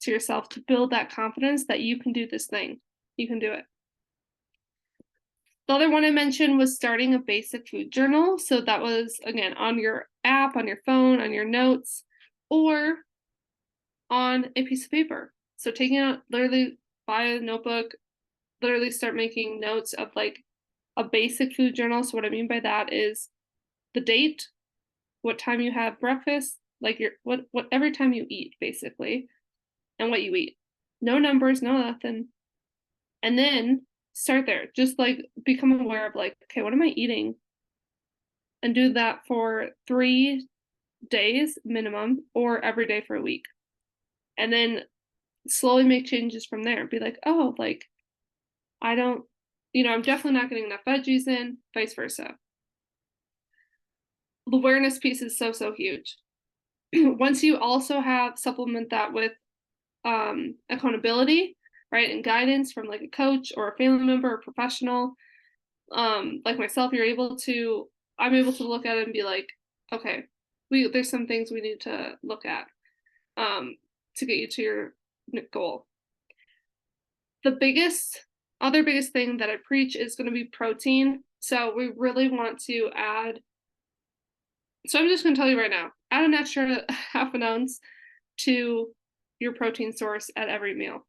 to yourself to build that confidence that you can do this thing. You can do it. The other one I mentioned was starting a basic food journal. So that was, again, on your app, on your phone, on your notes, or on a piece of paper. So taking out, literally buy a notebook, literally start making notes of like a basic food journal. So what I mean by that is the date, what time you have breakfast, like what every time you eat, basically, and what you eat. No numbers, no nothing. And then start there. Just like become aware of like, okay, what am I eating? And do that for 3 days minimum, or every day for a week. And then slowly make changes from there. Be like, oh, like I don't, I'm definitely not getting enough veggies in, vice versa. The awareness piece is so, so huge. Once you also have supplement that with accountability, right, and guidance from like a coach or a family member or professional, like myself, I'm able to look at it and be like, okay, there's some things we need to look at to get you to your goal. The biggest thing that I preach is going to be protein. So we really want to add, so I'm just going to tell you right now, add an extra half an ounce to your protein source at every meal.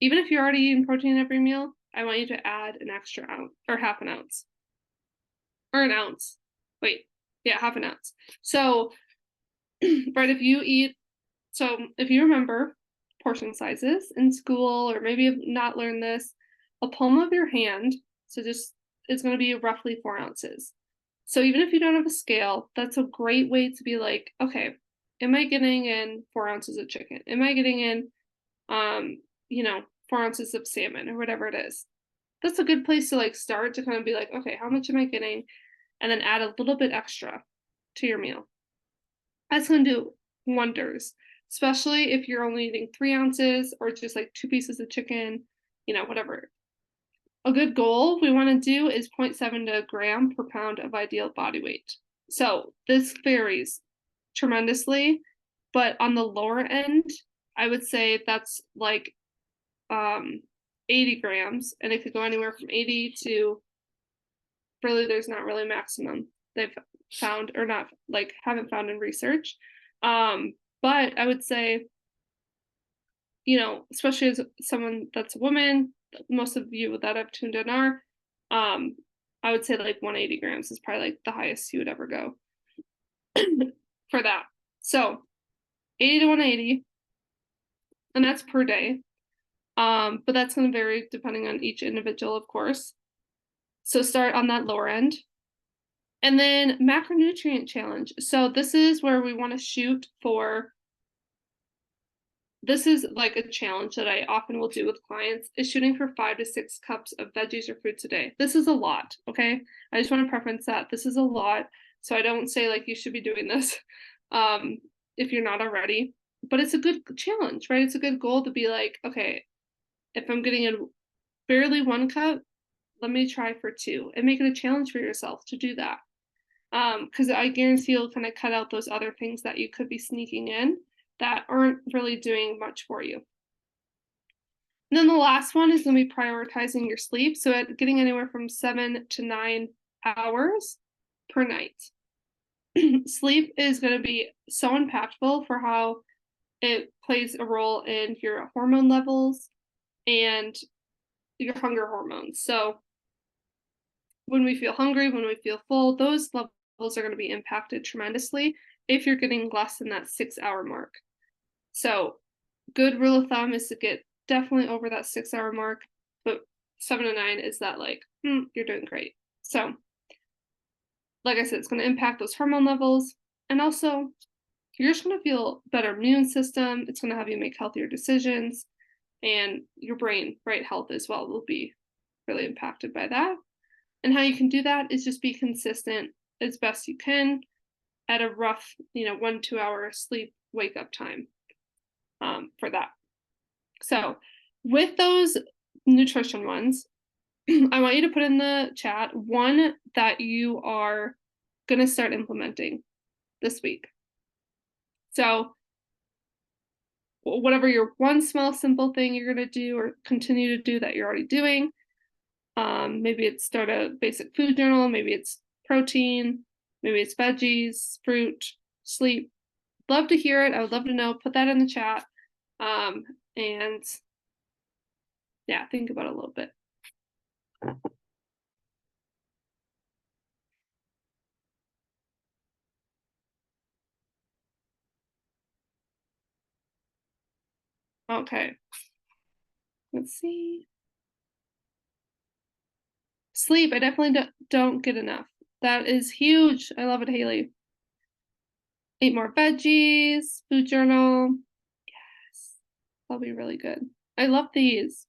Even if you're already eating protein every meal, I want you to add an extra ounce or half an ounce or an ounce. Wait, yeah, half an ounce. So, right, if you remember portion sizes in school, or maybe you've not learned this, a palm of your hand, so just it's going to be roughly 4 ounces. So even if you don't have a scale, that's a great way to be like, okay, am I getting in 4 ounces of chicken? Am I getting in, um, 4 ounces of salmon or whatever it is? That's a good place to like start to kind of be like, okay, how much am I getting? And then add a little bit extra to your meal. That's going to do wonders, especially if you're only eating 3 ounces or just like 2 pieces of chicken, whatever. A good goal we want to do is 0.7 to a gram per pound of ideal body weight. So this varies tremendously, but on the lower end, I would say that's like 80 grams, and it could go anywhere from 80 to, really, there's not really maximum they've found, or not, like, haven't found in research. But I would say, especially as someone that's a woman, most of you that have tuned in are, um, I would say like 180 grams is probably like the highest you would ever go for that. So 80 to 180, and that's per day. But that's going to vary depending on each individual, of course. So start on that lower end. And then macronutrient challenge. So this is where we want to shoot for, this is like a challenge that I often will do with clients, is shooting for 5 to 6 cups of veggies or fruits a day. This is a lot, okay? I just want to preference that this is a lot. So I don't say like you should be doing this if you're not already, but it's a good challenge, right? It's a good goal to be like, okay, if I'm getting in barely 1 cup, let me try for 2 and make it a challenge for yourself to do that. Because I guarantee you'll kind of cut out those other things that you could be sneaking in that aren't really doing much for you. And then the last one is going to be prioritizing your sleep. So getting anywhere from 7 to 9 hours per night. Sleep is going to be so impactful for how it plays a role in your hormone levels and your hunger hormones. So when we feel hungry, when we feel full, those levels are going to be impacted tremendously if you're getting less than that 6 hour mark. So good rule of thumb is to get definitely over that 6 hour mark, but 7 to 9 is that like, you're doing great. So like I said, it's going to impact those hormone levels, and also you're just going to feel better immune system. It's going to have you make healthier decisions, and your brain, right, health as well will be really impacted by that. And how you can do that is just be consistent as best you can at a rough, 1 to 2 hour sleep wake up time for that. So with those nutrition ones, I want you to put in the chat one that you are going to start implementing this week. So whatever your one small simple thing you're going to do or continue to do that you're already doing, maybe it's start a basic food journal, maybe it's protein, maybe it's veggies, fruit, sleep. Love to hear it. I would love to know. Put that in the chat. And yeah, think about it a little bit. Okay. Let's see. Sleep. I definitely don't get enough. That is huge. I love it, Haley. Eat more veggies, food journal. Yes. That'll be really good. I love these.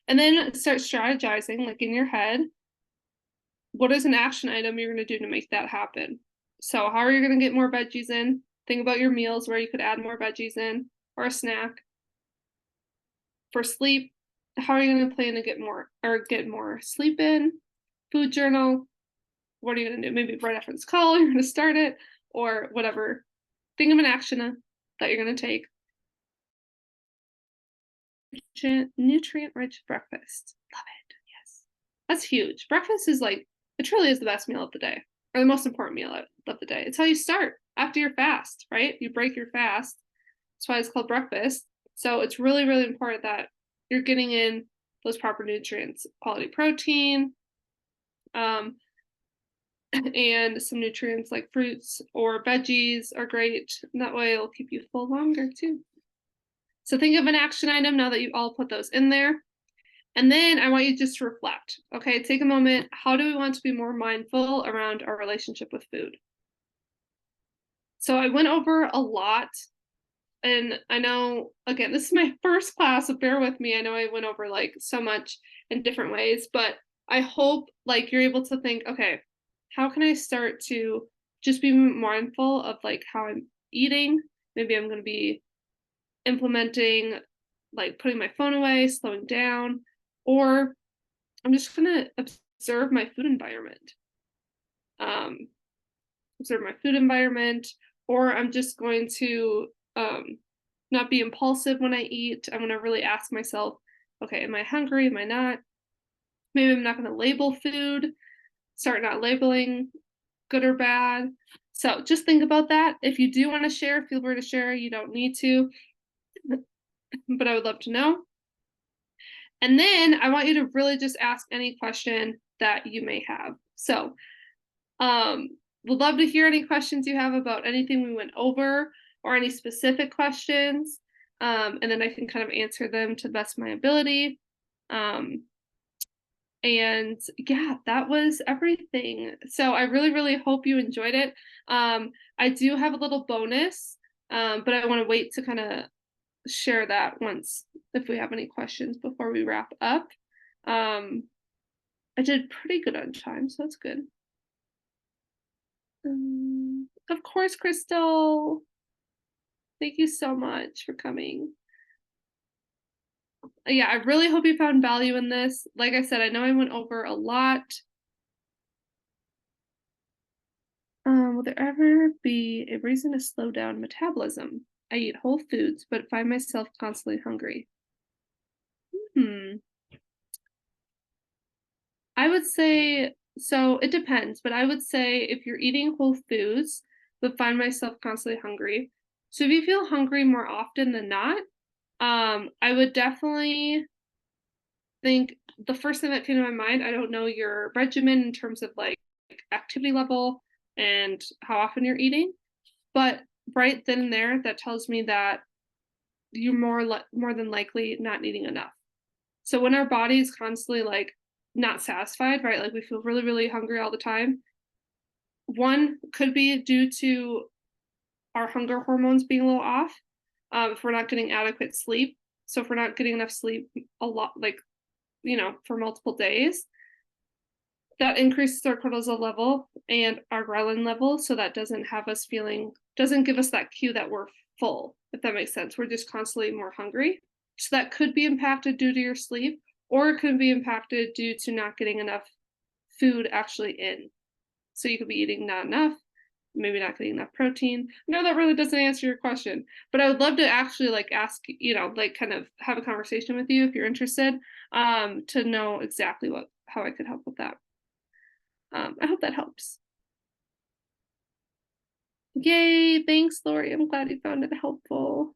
And then start strategizing, like in your head, what is an action item you're going to do to make that happen? So how are you going to get more veggies in? Think about your meals where you could add more veggies in, or a snack. For sleep, how are you going to plan to get more sleep in? Food journal, what are you going to do? Maybe right after this call, you're going to start it, or whatever. Think of an action that you're going to take. Nutrient-rich breakfast. Love it. Yes. That's huge. Breakfast is like, it truly is the best meal of the day, or the most important meal of the day. It's how you start after your fast, right? You break your fast. That's why it's called breakfast. So it's really, really important that you're getting in those proper nutrients, quality protein, um, and some nutrients like fruits or veggies are great. And that way it'll keep you full longer too. So think of an action item now that you all put those in there. And then I want you just to reflect. Okay, take a moment. How do we want to be more mindful around our relationship with food? So I went over a lot. And I know, again, this is my first class, so bear with me. I know I went over like so much in different ways, but I hope like you're able to think, okay, how can I start to just be mindful of like how I'm eating? Maybe I'm going to be implementing like putting my phone away, slowing down, or I'm just going to observe my food environment. Um, observe my food environment, or I'm just going to not be impulsive when I eat. I'm going to really ask myself, okay, am I hungry? Am I not? Maybe I'm not going to label food, start not labeling good or bad. So just think about that. If you do want to share, feel free to share. You don't need to, but I would love to know. And then I want you to really just ask any question that you may have. So, um, would love to hear any questions you have about anything we went over or any specific questions. And then I can kind of answer them to the best of my ability. Um, and yeah, that was everything. So I really, really hope you enjoyed it. I do have a little bonus, but I want to wait to kind of share that once if we have any questions before we wrap up. I did pretty good on time, so that's good. Of course, Crystal. Thank you so much for coming. Yeah, I really hope you found value in this. Like I said, I know I went over a lot. Will there ever be a reason to slow down metabolism? I eat whole foods, but find myself constantly hungry. Hmm. I would say so. It depends, but I would say if you're eating whole foods, but find myself constantly hungry. So if you feel hungry more often than not, I would definitely think the first thing that came to my mind, I don't know your regimen in terms of like activity level and how often you're eating, but right then and there, that tells me that you're more than likely not eating enough. So when our body is constantly like not satisfied, right? Like we feel really, really hungry all the time. One could be due to our hunger hormones being a little off. If we're not getting adequate sleep. So if we're not getting enough sleep a lot, like, for multiple days, that increases our cortisol level and our ghrelin level. So that doesn't give us that cue that we're full, if that makes sense. We're just constantly more hungry. So that could be impacted due to your sleep, or it could be impacted due to not getting enough food actually in. So you could be eating not enough, maybe not getting enough protein. No, that really doesn't answer your question, but I would love to actually like ask, like kind of have a conversation with you if you're interested, to know exactly how I could help with that. I hope that helps. Yay, thanks, Lori. I'm glad you found it helpful.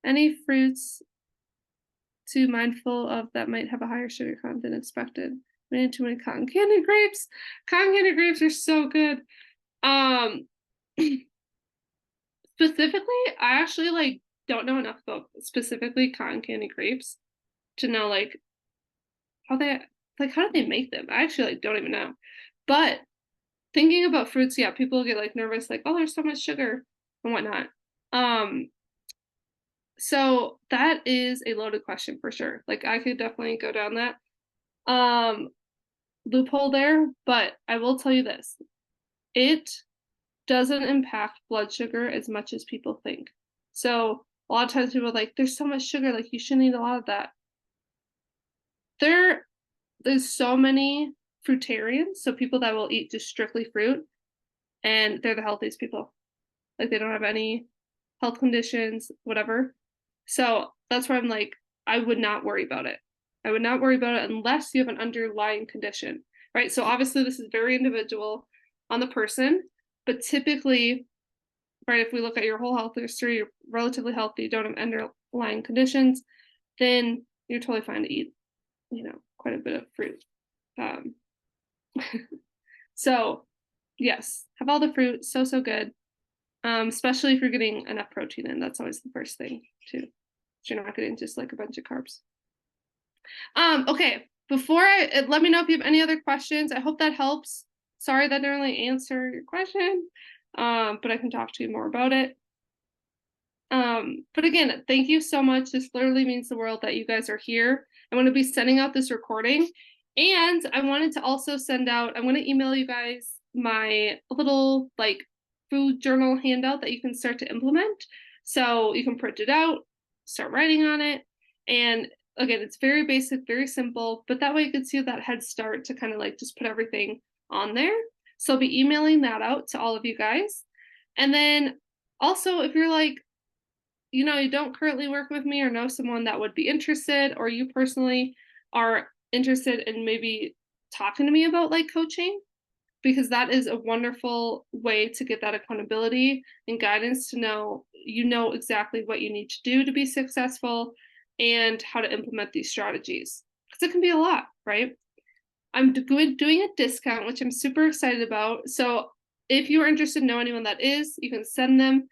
Any fruits too mindful of that might have a higher sugar content than expected? Made too many cotton candy grapes. Cotton candy grapes are so good. Um, specifically, I actually like don't know enough about specifically cotton candy grapes to know like how they how do they make them? I actually like don't even know. But thinking about fruits, yeah, people get like nervous, like, oh, there's so much sugar and whatnot. Um, so that is a loaded question for sure. Like I could definitely go down that loophole there, but I will tell you this. It doesn't impact blood sugar as much as people think. So a lot of times people are like, there's so much sugar, like you shouldn't eat a lot of that. There's so many fruitarians, so people that will eat just strictly fruit, and they're the healthiest people. Like they don't have any health conditions, whatever. So that's why I'm like, I would not worry about it. I would not worry about it unless you have an underlying condition, right? So obviously this is very individual on the person, but typically, right, if we look at your whole health history, you're relatively healthy, you don't have underlying conditions, then you're totally fine to eat, quite a bit of fruit. Um, so yes, have all the fruit, so good. Especially if you're getting enough protein in, that's always the first thing too. So you're not getting just like a bunch of carbs. Okay, let me know if you have any other questions. I hope that helps. Sorry that didn't really answer your question, but I can talk to you more about it. But again, thank you so much. This literally means the world that you guys are here. I'm going to be sending out this recording, and I wanted to also I'm going to email you guys my little like food journal handout that you can start to implement. So you can print it out, start writing on it. And again, it's very basic, very simple, but that way you can see that head start to kind of like just put everything on there. So I'll be emailing that out to all of you guys. And then also, if you're like, you don't currently work with me or know someone that would be interested, or you personally are interested in maybe talking to me about like coaching, because that is a wonderful way to get that accountability and guidance to know exactly what you need to do to be successful and how to implement these strategies, because it can be a lot, right? I'm doing a discount, which I'm super excited about. So if you are interested in knowing anyone that is, you can send them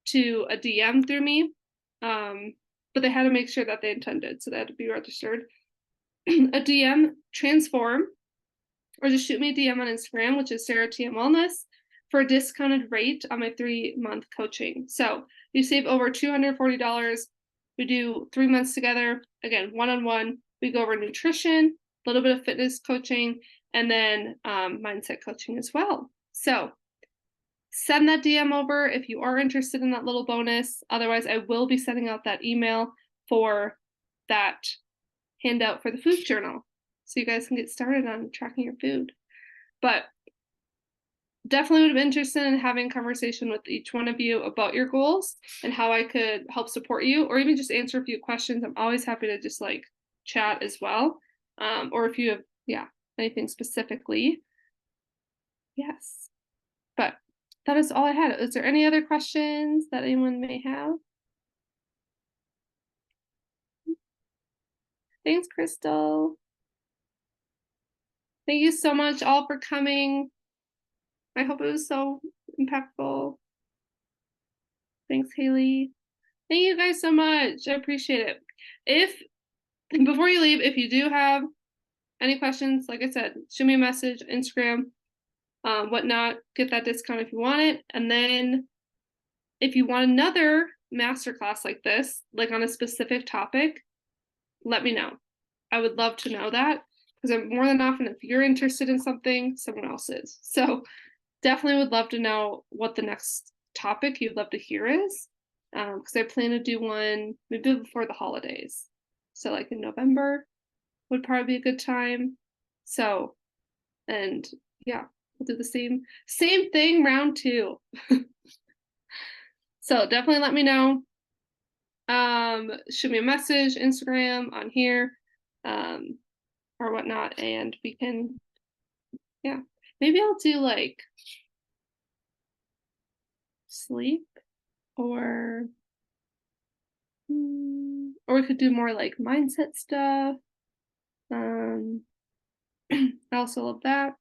to a DM through me. But they had to make sure that they intended, so they had to be registered. A DM transform, or just shoot me a DM on Instagram, which is Sarah TM Wellness, for a discounted rate on my 3-month coaching. So you save over $240. We do 3 months together, again, one-on-one. We go over nutrition, a little bit of fitness coaching, and then mindset coaching as well. So send that DM over if you are interested in that little bonus. Otherwise, I will be sending out that email for that handout for the food journal, so you guys can get started on tracking your food. But definitely would have been interested in having a conversation with each one of you about your goals and how I could help support you, or even just answer a few questions. I'm always happy to just like chat as well. Or if you have, anything specifically. Yes. But that is all I had. Is there any other questions that anyone may have? Thanks, Crystal. Thank you so much all for coming. I hope it was so impactful. Thanks, Haley. Thank you guys so much. I appreciate it. Before you leave, if you do have any questions, like I said, shoot me a message, Instagram, whatnot, get that discount if you want it. And then if you want another masterclass like this, like on a specific topic, let me know. I would love to know that, because I'm more than often, if you're interested in something, someone else is. So definitely would love to know what the next topic you'd love to hear is, because I plan to do one maybe before the holidays. So like in November would probably be a good time. So, and yeah, we'll do the same thing round 2. So definitely let me know. Shoot me a message, Instagram on here, or whatnot, and we can, maybe I'll do like sleep, or we could do more like mindset stuff. I also love that.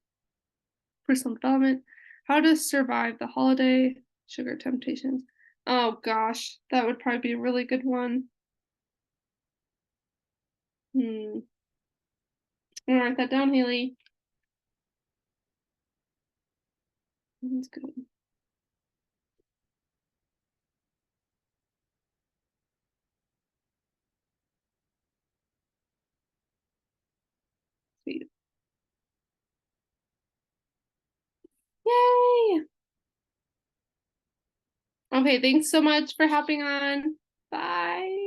Personal development, how to survive the holiday sugar temptations. Oh gosh, that would probably be a really good one. I'm gonna write that down, Haley. That's good. Sweet. Yay! Okay, thanks so much for hopping on. Bye.